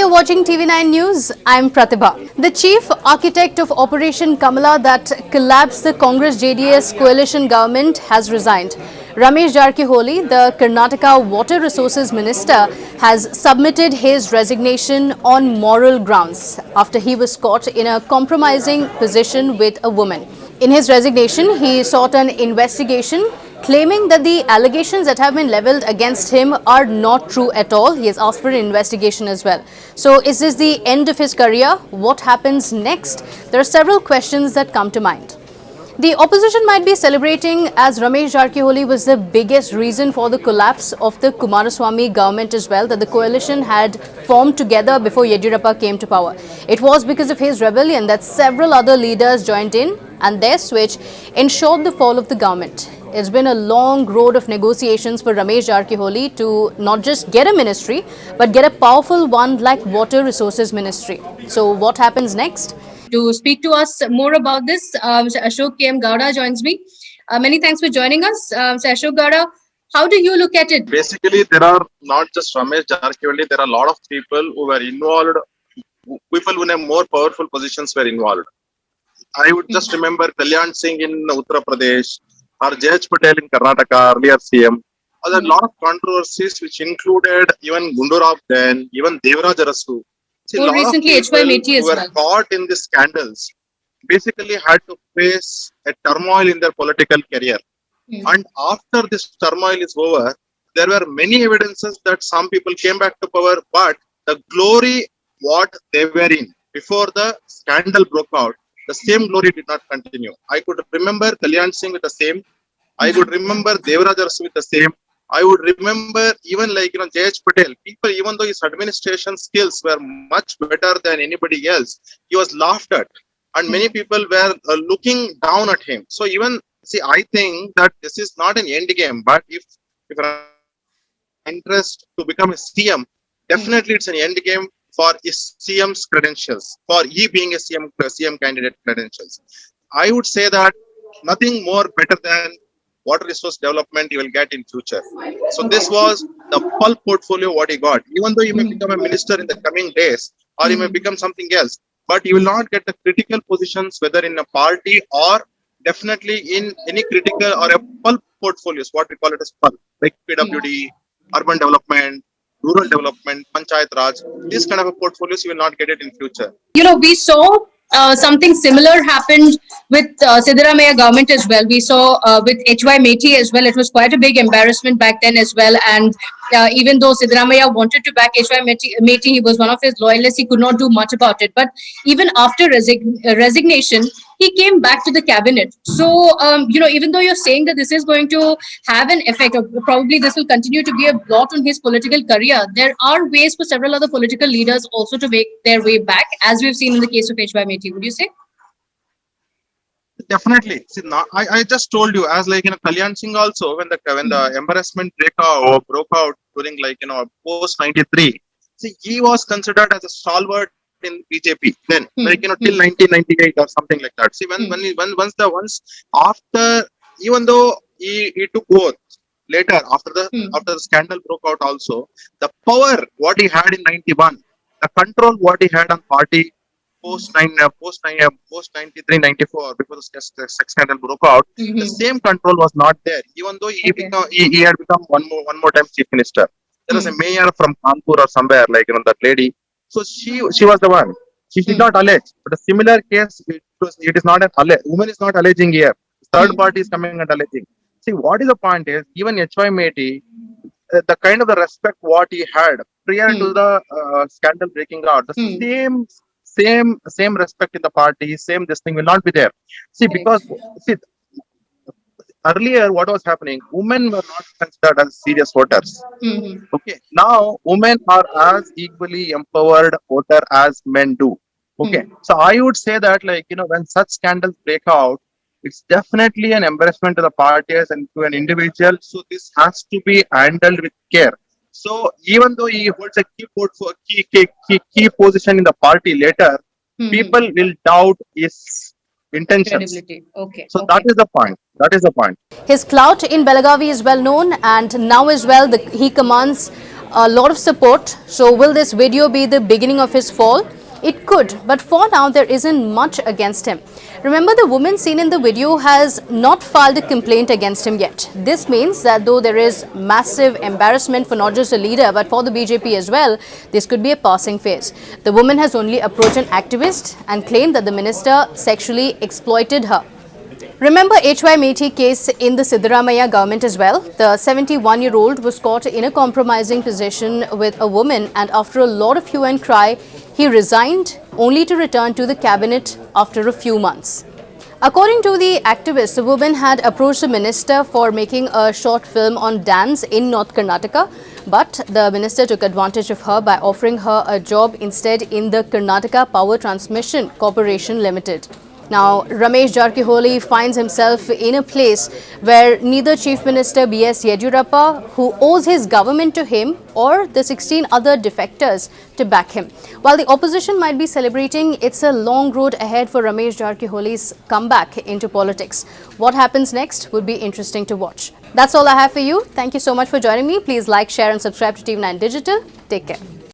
you're watching TV9 News. I'm Pratibha. The chief architect of Operation Kamala that collapsed the Congress-JDS coalition government has resigned. Ramesh Jarkiholi, the Karnataka Water Resources Minister, has submitted his resignation on moral grounds after he was caught in a compromising position with a woman. In his resignation, he sought an investigation claiming that the allegations that have been leveled against him are not true at all. He has asked for an investigation as well. So is this the end of his career? What happens next? There are several questions that come to mind. The opposition might be celebrating as Ramesh Jarkiholi was the biggest reason for the collapse of the Kumaraswamy government as well, that the coalition had formed together before Yediyurappa came to power. It was because of his rebellion that several other leaders joined in, and their switch ensured the fall of the government. It's been a long road of negotiations for Ramesh Jarkiholi to not just get a ministry, but get a powerful one like Water Resources Ministry. So what happens next? To speak to us more about this, Mr. Ashok K.M. Gowda joins me. Many thanks for joining us. Mr. Ashok Gowda, how do you look at it? Basically, there are not just Ramesh Jarkiholi, there are a lot of people who were involved, people who have more powerful positions were involved. I would just remember Kalyan Singh in Uttar Pradesh, or J.H. Patel in Karnataka, earlier CM. There are a lot of controversies which included even Gundurao then, even Devraj Arasu. More recently, H.Y. Meti as well. Who were caught in these scandals basically had to face a turmoil in their political career. And after this turmoil is over, there were many evidences that some people came back to power, but the glory what they were in before the scandal broke out, the same glory did not continue. I could remember Kalyan Singh with the same. I could remember Devraj Arasu with the same. I would remember even like, J.H. Patel. People, even though his administration skills were much better than anybody else, he was laughed at. And many people were looking down at him. So even, I think that this is not an end game. But if interest to become a CM, definitely it's an end game for his CM's credentials, for he being a CM candidate credentials. I would say that nothing more better than water resource development you will get in future. So this was the full portfolio what he got. Even though you may become a minister in the coming days, or you may become something else, but you will not get the critical positions whether in a party or definitely in any critical or a full portfolios, what we call it as full, like PWD, urban development, rural development, panchayat raj, this kind of a portfolios you will not get it in future. We saw something similar happened with Siddaramaiah government as well. We saw with H.Y. Meti as well. It was quite a big embarrassment back then as well. And even though Siddaramaiah wanted to back H.Y. Meti, he was one of his loyalists. He could not do much about it. But even after resignation, he came back to the cabinet. So, even though you're saying that this is going to have an effect, or probably this will continue to be a blot on his political career, there are ways for several other political leaders also to make their way back, as we've seen in the case of H.Y. Meti. Would you say? Definitely. See, now, I just told you, as like Kalyan Singh also, when the embarrassment broke out during post 93, see, he was considered as a stalwart in BJP then, till 1998 or something like that. See, once after, even though he took oath later after the scandal broke out also, the power what he had in 91, the control what he had on party post 93, 94, before the scandal broke out, the same control was not there. Even though he had become one more time chief minister. There was a mayor from Kanpur or somewhere, that lady. So she was the one. She did not allege. But a similar case, it is not an allege. Woman is not alleging here. Third party is coming and alleging. See, what is the point is, even H.Y. Meti, the kind of the respect what he had prior to the scandal breaking out, the same respect in the party, same this thing will not be there. See, because earlier what was happening, women were not considered as serious voters. Okay, now women are as equally empowered voter as men do. Okay, so I would say that when such scandals break out, it's definitely an embarrassment to the parties and to an individual. So this has to be handled with care. So even though he holds a key position in the party later, people will doubt his intentions. Okay. So that is the point. That is the point. His clout in Belagavi is well known, and now as well he commands a lot of support. So will this video be the beginning of his fall? It could, but for now there isn't much against him. Remember, the woman seen in the video has not filed a complaint against him yet. This means that though there is massive embarrassment for not just the leader but for the BJP as well, this could be a passing phase. The woman has only approached an activist and claimed that the minister sexually exploited her. Remember HY Methi case in the Siddaramaiah government as well? The 71-year-old was caught in a compromising position with a woman, and after a lot of hue and cry, he resigned only to return to the cabinet after a few months. According to the activist, the woman had approached the minister for making a short film on dance in North Karnataka, but the minister took advantage of her by offering her a job instead in the Karnataka Power Transmission Corporation Limited. Now, Ramesh Jarkiholi finds himself in a place where neither Chief Minister B.S. Yediyurappa, who owes his government to him, or the 16 other defectors to back him. While the opposition might be celebrating, it's a long road ahead for Ramesh Jarkiholi's comeback into politics. What happens next would be interesting to watch. That's all I have for you. Thank you so much for joining me. Please like, share and subscribe to TV9 Digital. Take care.